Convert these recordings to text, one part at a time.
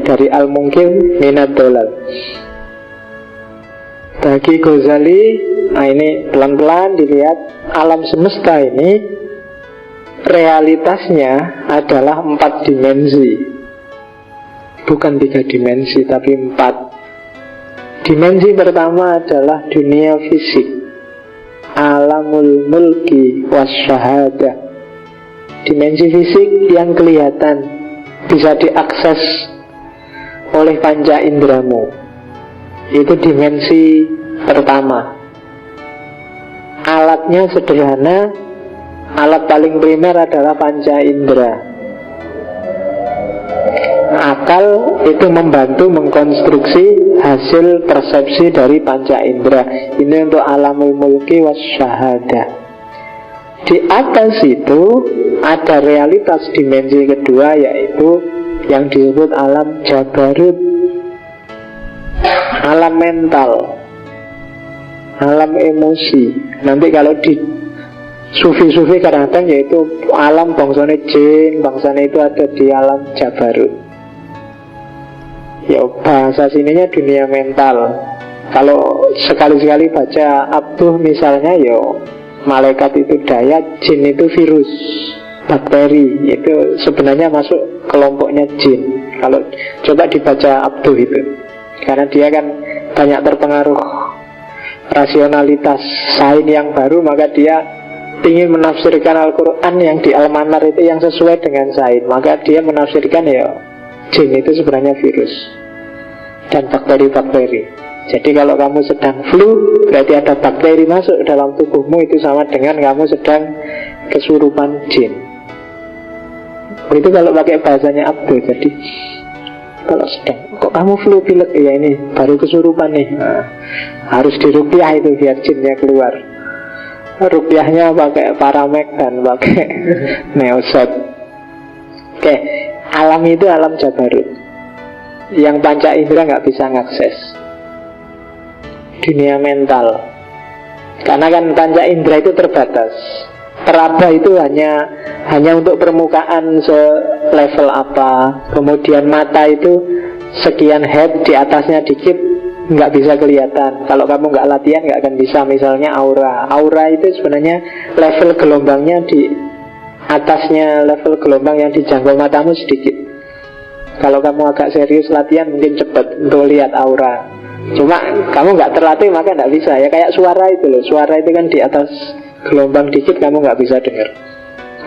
dari al-mungkin minad dolal. Bagi Ghazali, nah ini pelan-pelan dilihat, alam semesta ini realitasnya adalah 4 dimensi. Bukan 3 dimensi, tapi 4. Dimensi pertama adalah dunia fisik, alamul mulki wasyahadah. Dimensi fisik yang kelihatan, bisa diakses oleh panca indramu. Itu dimensi pertama. Alatnya sederhana. Alat paling primer adalah panca indera. Akal itu membantu mengkonstruksi hasil persepsi dari panca indera. Ini untuk alamul mulki wasyahadah. Di atas itu ada realitas dimensi kedua, yaitu yang disebut alam jabarut, alam mental, alam emosi. Nanti kalau di sufi-sufi kadang-kadang yaitu alam bangsane jin, bangsane itu ada di alam jabarut. Ya bahasa sininya dunia mental. Kalau sekali-sekali baca Abduh misalnya, ya malaikat itu daya, jin itu virus, bakteri. Itu sebenarnya masuk kelompoknya jin. Kalau coba dibaca Abduh itu, karena dia kan banyak terpengaruh rasionalitas sains yang baru, maka dia ingin menafsirkan Al-Quran yang di Al-Manar itu yang sesuai dengan sains. Maka dia menafsirkan ya jin itu sebenarnya virus dan bakteri-bakteri. Jadi kalau kamu sedang flu, berarti ada bakteri masuk dalam tubuhmu, itu sama dengan kamu sedang kesurupan jin. Itu kalau pakai bahasanya Abdul. Jadi kalau sedang, kok kamu flu pilek, ya ini baru kesurupan nih, nah, harus diruqyah itu biar jinnya keluar. Ruqyahnya pakai paramek dan pakai neosot. Oke, alam itu alam jabarut yang panca indera nggak bisa ngakses. Dunia mental, karena kan panca indera itu terbatas. Teraba itu hanya untuk permukaan selevel apa. Kemudian mata itu sekian head, di atasnya dikit nggak bisa kelihatan. Kalau kamu nggak latihan nggak akan bisa. Misalnya aura itu sebenarnya level gelombangnya di atasnya level gelombang yang dijangkau matamu sedikit. Kalau kamu agak serius latihan mungkin cepat untuk lihat aura. Cuma kamu nggak terlatih maka nggak bisa. Ya kayak suara itu loh. Suara itu kan di atas gelombang dikit kamu nggak bisa dengar.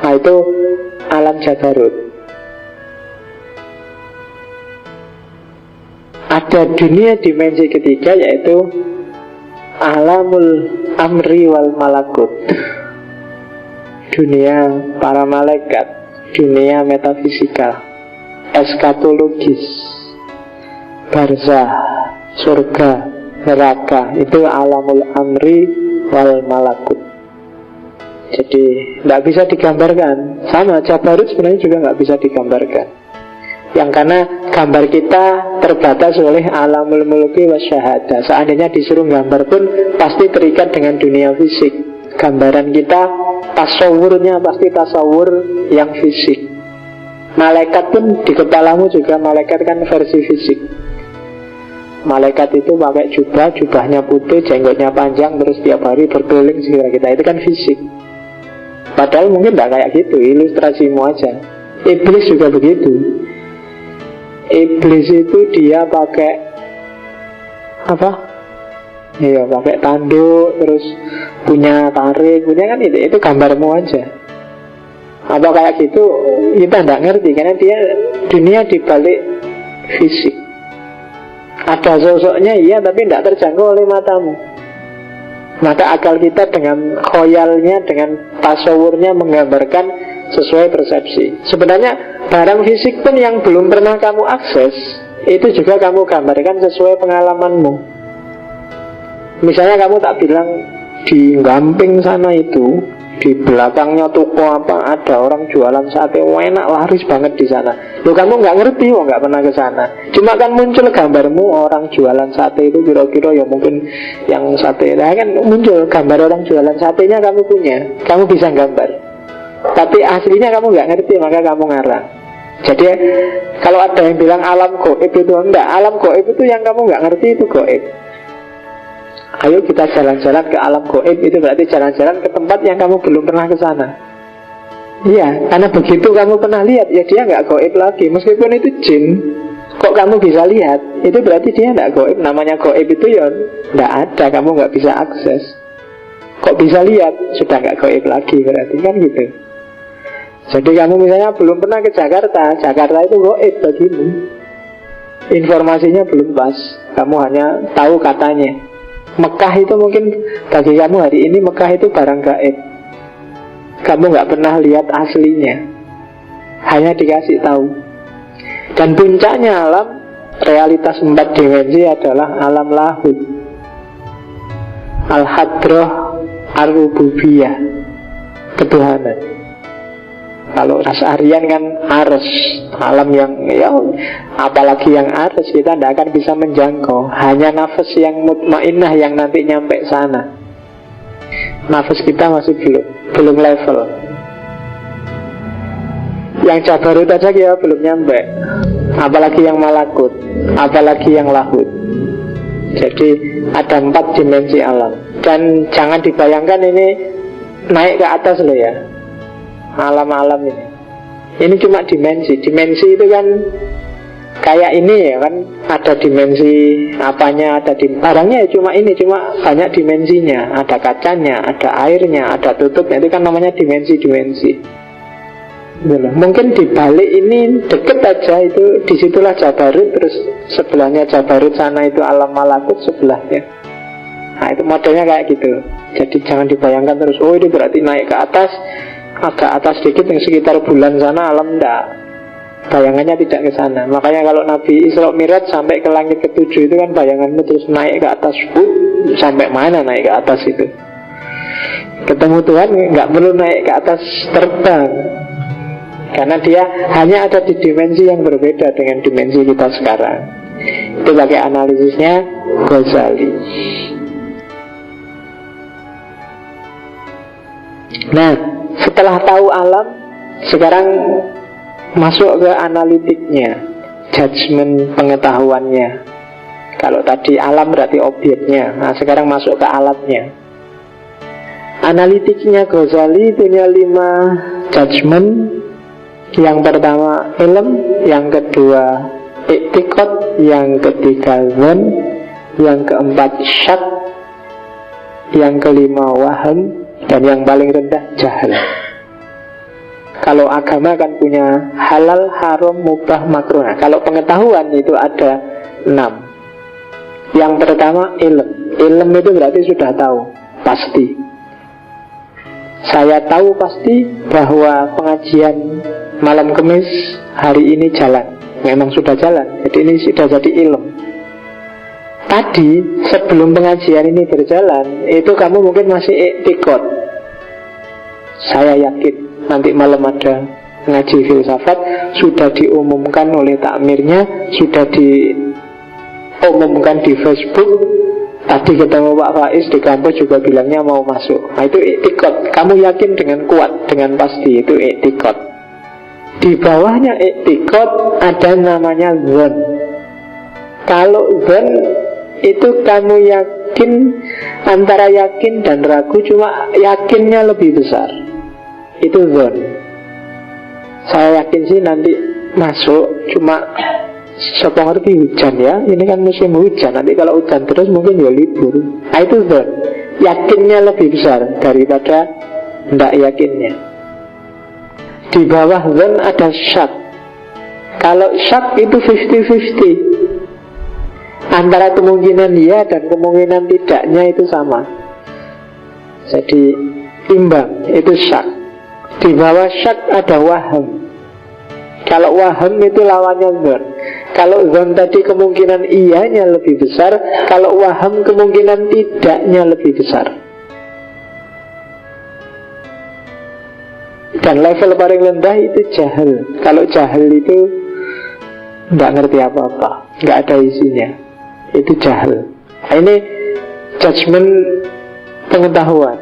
Nah itu alam jabarut. Ada dunia dimensi ketiga, yaitu alamul amri wal malakut, dunia para malaikat, dunia metafisika, eskatologis, barzah, surga, neraka. Itu alamul amri wal malakut. Jadi tidak bisa digambarkan. Sama jabarut sebenarnya juga nggak bisa digambarkan. Yang karena gambar kita terbatas oleh alamul mulki wasyahadah. Seandainya disuruh gambar pun pasti terikat dengan dunia fisik. Gambaran kita, tasawurnya pasti tasawur yang fisik. Malaikat pun di kepalamu juga malaikat kan versi fisik. Malaikat itu pakai jubah, jubahnya putih, jenggotnya panjang, terus tiap hari berkeliling sekitar kita. Itu kan fisik. Padahal mungkin tidak kayak gitu, ilustrasimu aja. Iblis juga begitu. Iblis itu dia pakai apa? Iya, pakai tanduk, terus punya taring, punya kan itu gambarmu aja. Apa kayak gitu kita tidak ngerti, karena dia dunia dibalik fisik. Ada sosoknya iya, tapi tidak terjangkau oleh matamu. Maka akal kita dengan khoyalnya, dengan tasawurnya menggambarkan sesuai persepsi. Sebenarnya barang fisik pun yang belum pernah kamu akses, itu juga kamu gambarkan sesuai pengalamanmu. Misalnya kamu tak bilang di Gamping sana itu, di belakangnya toko apa ada orang jualan sate, enak laris banget di sana. Loh kamu nggak ngerti, nggak pernah ke sana. Cuma kan muncul gambarmu orang jualan sate itu kira-kira ya mungkin yang sate. Nah kan muncul gambar orang jualan satenya kamu punya, kamu bisa gambar. Tapi aslinya kamu nggak ngerti, maka kamu ngarang. Jadi kalau ada yang bilang alam gaib itu enggak, alam gaib itu yang kamu nggak ngerti itu gaib. Ayo kita jalan-jalan ke alam gaib, itu berarti jalan-jalan ke tempat yang kamu belum pernah ke sana. Iya, karena begitu kamu pernah lihat, ya dia nggak gaib lagi. Meskipun itu jin, kok kamu bisa lihat, itu berarti dia nggak gaib. Namanya gaib itu ya nggak ada, kamu nggak bisa akses. Kok bisa lihat, sudah nggak gaib lagi berarti, kan gitu. Jadi kamu misalnya belum pernah ke Jakarta, Jakarta itu gaib bagimu. Informasinya belum pas, kamu hanya tahu katanya. Mekah itu mungkin bagi kamu hari ini Mekah itu barang gaib. Kamu nggak pernah lihat aslinya, hanya dikasih tahu. Dan puncaknya alam, realitas 4 dimensi adalah alam lahud, al-hadroh, ar-rububiyah, ketuhanan. Kalau Asy'ariyah kan ars, alam yang ya, apalagi yang ars kita tidak akan bisa menjangkau. Hanya nafas yang mutmainnah yang nanti nyampe sana. Nafas kita masih belum level. Yang Jabarut aja ya belum nyampe, apalagi yang malakut, apalagi yang lahud. Jadi ada 4 dimensi alam. Dan jangan dibayangkan ini naik ke atas loh ya, alam-alam ini. Ini cuma dimensi. Dimensi itu kan kayak ini ya kan, ada dimensi apanya, ada barangnya ya cuma ini, cuma banyak dimensinya. Ada kacanya, ada airnya, ada tutupnya. Itu kan namanya dimensi-dimensi. Mungkin di balik ini deket aja itu, disitulah Jabarut, terus sebelahnya Jabarut sana itu alam malakut sebelahnya. Nah itu modelnya kayak gitu. Jadi jangan dibayangkan terus, oh ini berarti naik ke atas, agak atas sedikit yang sekitar bulan sana alam, enggak. Bayangannya tidak ke sana. Makanya kalau Nabi Isra Mi'raj sampai ke langit ke-7 itu kan bayangannya terus naik ke atas. Sampai mana naik ke atas itu? Ketemu Tuhan nggak perlu naik ke atas terbang, karena dia hanya ada di dimensi yang berbeda dengan dimensi kita sekarang. Itu pakai analisisnya Ghazali. Nah, setelah tahu alam, sekarang masuk ke analitiknya, judgement pengetahuannya. Kalau tadi alam berarti objeknya, nah sekarang masuk ke alatnya. Analitiknya Ghazali punya 5 judgement. Yang pertama ilm, yang kedua i'tiqad, yang ketiga dzan, yang keempat syak, yang kelima waham, dan yang paling rendah jahal. Kalau agama kan punya halal, haram, mubah, makruh. Nah, kalau pengetahuan itu ada 6. Yang pertama ilm. Ilm itu berarti sudah tahu, pasti. Saya tahu pasti bahwa pengajian malam Kamis hari ini jalan. Memang sudah jalan, jadi ini sudah jadi ilm. Tadi sebelum pengajian ini berjalan, itu kamu mungkin masih i'tiqad. Saya yakin nanti malam ada ngaji filsafat, sudah diumumkan oleh takmirnya, sudah diumumkan di Facebook. Tadi ketemu Pak Faiz di kampus juga bilangnya mau masuk. Nah itu i'tiqad, kamu yakin dengan kuat, dengan pasti, itu i'tiqad. Di bawahnya i'tiqad ada namanya dzan. Kalau dzan itu kamu yakin, antara yakin dan ragu, cuma yakinnya lebih besar. Itu dzan. Saya yakin sih nanti masuk, cuma siapa ngerti hujan ya, ini kan musim hujan, nanti kalau hujan terus mungkin ya libur. Nah itu dzan, yakinnya lebih besar daripada tidak yakinnya. Di bawah dzan ada syak. Kalau syak itu 50-50, antara kemungkinan ya dan kemungkinan tidaknya itu sama. Jadi imbang, itu syak. Di bawah syak ada waham. Kalau waham itu lawannya dzan. Kalau dzan tadi kemungkinan iyanya lebih besar, kalau waham kemungkinan tidaknya lebih besar. Dan level paling rendah itu jahil. Kalau jahil itu nggak ngerti apa-apa, nggak ada isinya, itu jahil. Nah, ini judgement pengetahuan.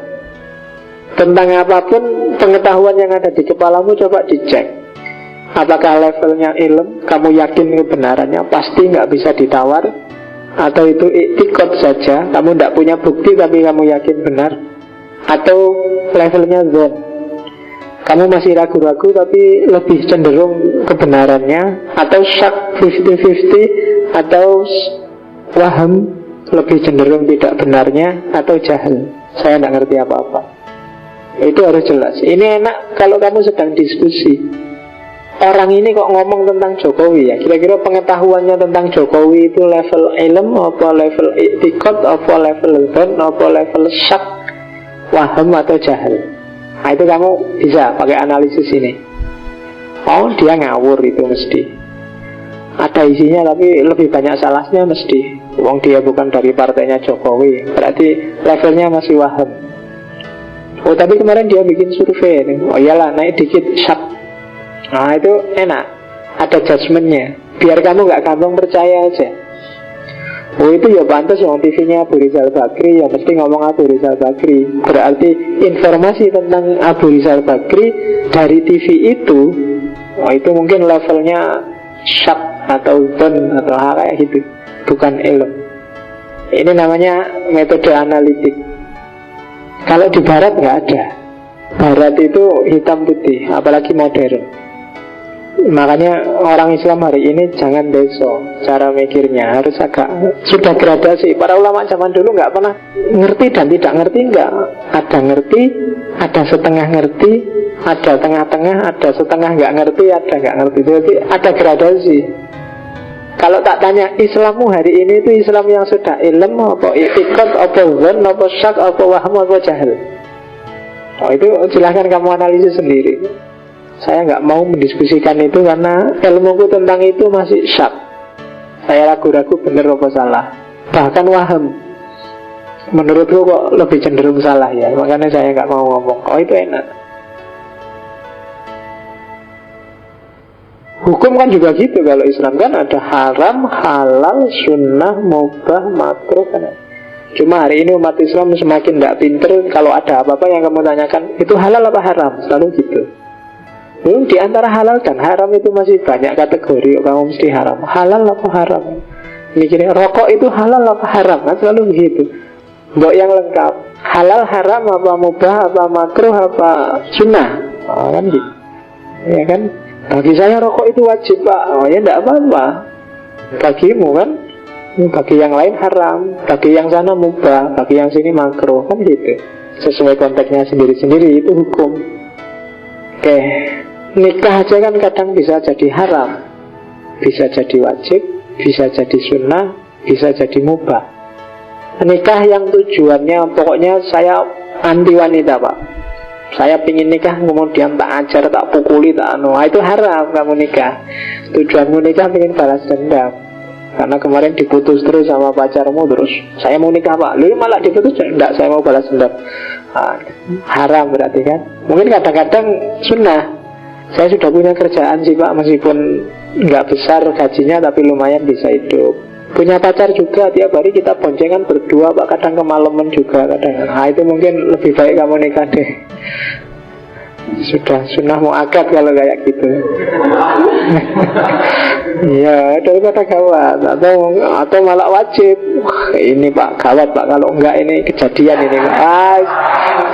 Tentang apapun, pengetahuan yang ada di kepalamu coba dicek. Apakah levelnya ilm, kamu yakin kebenarannya, pasti nggak bisa ditawar? Atau itu iktikad saja, kamu tidak punya bukti tapi kamu yakin benar? Atau levelnya zon, kamu masih ragu-ragu tapi lebih cenderung kebenarannya? Atau syak 50-50? Atau waham, lebih cenderung tidak benarnya? Atau jahil, saya tidak ngerti apa-apa? Itu harus jelas. Ini enak kalau kamu sedang diskusi. Orang ini kok ngomong tentang Jokowi ya, kira-kira pengetahuannya tentang Jokowi itu level ilm, apa level iktikad, apa level zon, apa level syak, waham atau jahil. Nah itu kamu bisa pakai analisis ini. Oh dia ngawur itu mesti ada isinya tapi lebih banyak salahnya mesti. Wong dia bukan dari partainya Jokowi, berarti levelnya masih waham. Oh tapi kemarin dia bikin survei nih. Oh iyalah naik dikit syak. Nah itu enak, ada judgementnya, biar kamu gak gampang percaya aja. Oh itu ya pantas yang TV-nya Abu Rizal Bakri, ya mesti ngomong Abu Rizal Bakri. Berarti informasi tentang Abu Rizal Bakri dari TV itu, oh itu mungkin levelnya syak atau zon atau hal kayak gitu, bukan ilm. Ini namanya metode analitik. Kalau di barat nggak ada. Barat itu hitam putih, apalagi modern. Makanya orang Islam hari ini jangan deso cara mikirnya, harus agak sudah gradasi. Para ulama zaman dulu nggak pernah ngerti dan tidak ngerti, nggak ada ngerti, ada setengah ngerti, ada tengah-tengah, ada setengah nggak ngerti, ada nggak ngerti. Jadi ada gradasi. Kalau tak tanya Islammu hari ini itu Islam yang sudah ilm, apa iktikad, apa zon, apa syak, apa waham, apa jahil. Oh itu silahkan kamu analisis sendiri. Saya nggak mau mendiskusikan itu karena ilmuku tentang itu masih syak. Saya ragu-ragu benar apa salah. Bahkan waham, menurutku kok lebih cenderung salah ya. Makanya saya nggak mau ngomong. Oh itu enak. Hukum kan juga gitu. Kalau Islam kan ada haram, halal, sunnah, mubah, makruh kan. Cuma hari ini umat Islam semakin tidak pinter. Kalau ada apa-apa yang kamu tanyakan, itu halal apa haram? Selalu gitu. Di antara halal dan haram itu masih banyak kategori. Kamu mesti haram. Halal apa haram? Mikirnya rokok itu halal apa haram? Kan selalu begitu. Mbok yang lengkap. Halal, haram, apa mubah, apa makruh, apa sunnah. Oh, kan gitu. Ya kan? Bagi saya rokok itu wajib Pak. Oh ya tidak apa-apa. Bagimu kan, bagi yang lain haram, bagi yang sana mubah, bagi yang sini makruh. Kan gitu. Sesuai konteksnya sendiri-sendiri, itu hukum. Oke. Nikah aja kan kadang bisa jadi haram, bisa jadi wajib, bisa jadi sunnah, bisa jadi mubah. Nikah yang tujuannya pokoknya saya anti wanita Pak, saya pingin nikah kemudian tak ajar, tak pukuli, tak anu, itu haram kamu nikah. Tujuanmu nikah pingin balas dendam karena kemarin diputus terus sama pacarmu, terus saya mau nikah Pak, lu malah diputus, enggak saya mau balas dendam. Haram berarti kan. Mungkin kadang-kadang sunnah, saya sudah punya kerjaan sih Pak, meskipun nggak besar gajinya tapi lumayan bisa hidup. Punya pacar juga, tiap hari kita boncengan berdua Pak, kadang kemalaman juga kadang. Nah itu mungkin lebih baik kamu nikah deh. Sudah sunnah mau akad kalau kayak gitu. Iya, daripada gawat. Atau malah wajib. Ini Pak, gawat Pak, kalau enggak ini kejadian ini Pak.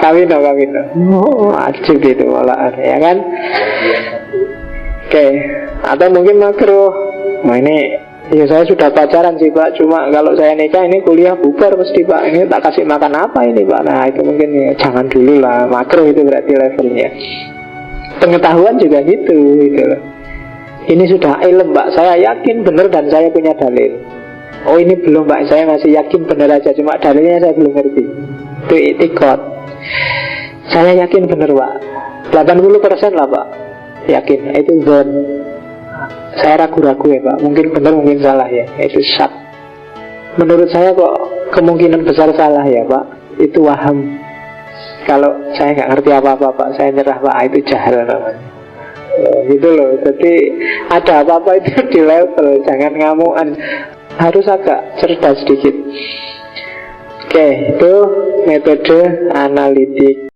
Kawin. Wajib itu malah, ya kan? Oke. Atau mungkin makruh. Nah ini, ya saya sudah pacaran sih Pak, cuma kalau saya nikah ini kuliah bubar mesti Pak. Ini tak kasih makan apa ini Pak? Nah itu mungkin ya, jangan dulu lah. Makruh itu berarti levelnya. Pengetahuan juga gitu loh. Ini sudah ilm Pak, saya yakin benar dan saya punya dalil. Oh ini belum Pak, saya masih yakin benar aja, cuma dalilnya saya belum ngerti. Itu iktikad. Saya yakin benar Pak, 80% lah Pak, yakin. Itu zon. Saya ragu-ragu ya Pak, mungkin benar mungkin salah ya. Itu syak. Menurut saya kok kemungkinan besar salah ya Pak. Itu waham. Kalau saya nggak ngerti apa-apa Pak, saya nyerah Pak, itu jahil namanya. Gitu loh. Jadi ada apa-apa itu di level, jangan ngamuan, harus agak cerdas sedikit. Oke, itu metode analitik.